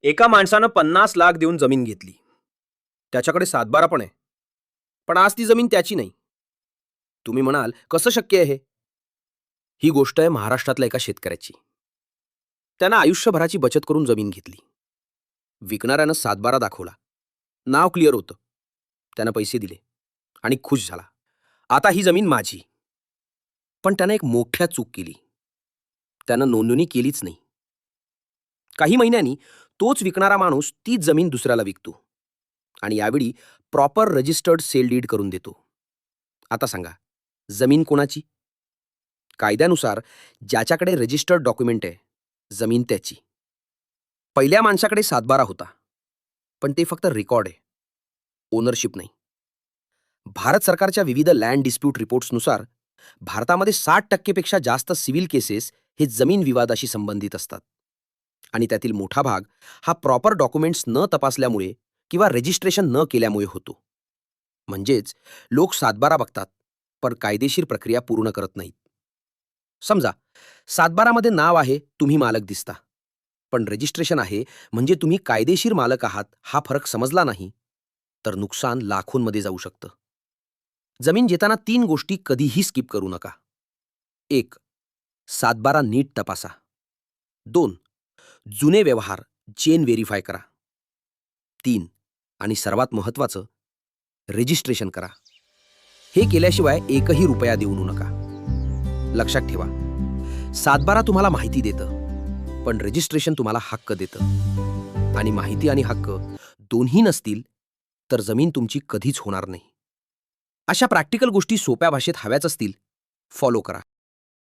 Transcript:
एका माणसानं 50 लाख देऊन जमीन घेतली. त्याच्याकडे सातबारा पण आहे. पण आज ती जमीन त्याची नाही. तुम्ही म्हणाल, कसं शक्य आहे हे? ही गोष्ट आहे महाराष्ट्रातल्या एका शेतकऱ्याची. त्यानं आयुष्यभराची बचत करून जमीन घेतली. विकणाऱ्यानं सातबारा दाखवला. नाव क्लिअर होतं. त्यानं पैसे दिले आणि खुश झाला. आता ही जमीन माझी. पण त्यानं एक मोठ्या चूक केली. त्यानं नोंदणी केलीच नाही. काही महिन्यांनी तोच विकणारा माणूस तीच जमीन दुसऱ्याला विकतो आणि यावेळी प्रॉपर रजिस्टर्ड सेल डीड करून देतो. आता सांगा, जमीन कोणाची? कायद्यानुसार ज्याच्याकडे रजिस्टर्ड डॉक्युमेंट आहे, जमीन त्याची. पहिल्या माणसाकडे सातबारा होता, पण ते फक्त रेकॉर्ड आहे, ओनरशिप नाही. भारत सरकारच्या विविध लँड डिस्प्यूट रिपोर्ट्सनुसार भारतामध्ये 60% पेक्षा जास्त सिव्हिल केसेस हे जमीन विवादाशी संबंधित असतात. आणि त्यातील मोठा भाग हा प्रॉपर डॉक्युमेंट्स न तपासल्यामुळे किंवा रजिस्ट्रेशन न केल्यामुळे होतो. म्हणजेच लोक सातबारा बघतात, पण कायदेशीर प्रक्रिया पूर्ण करत नाहीत. समजा सातबारामध्ये नाव आहे, तुम्ही मालक दिसता, पण रजिस्ट्रेशन आहे म्हणजे तुम्ही कायदेशीर मालक आहात हा फरक समजला नाही, तर नुकसान लाखोंमध्ये जाऊ शकतं. जमीन घेताना 3 गोष्टी कधीही स्किप करू नका. 1. सातबारा नीट तपासा. 2. जुने व्यवहार चेन व्हेरीफाय करा. 3. आणि सर्वात महत्त्वाचं, रजिस्ट्रेशन करा. हे केल्याशिवाय एकही रुपया देऊ नका. लक्षात ठेवा, सातबारा तुम्हाला माहिती देतं, पण रजिस्ट्रेशन तुम्हाला हक्क देतं. आणि माहिती आणि हक्क दोन्ही नसतील तर जमीन तुमची कधीच होणार नाही. अशा प्रॅक्टिकल गोष्टी सोप्या भाषेत हव्याच असतील, फॉलो करा.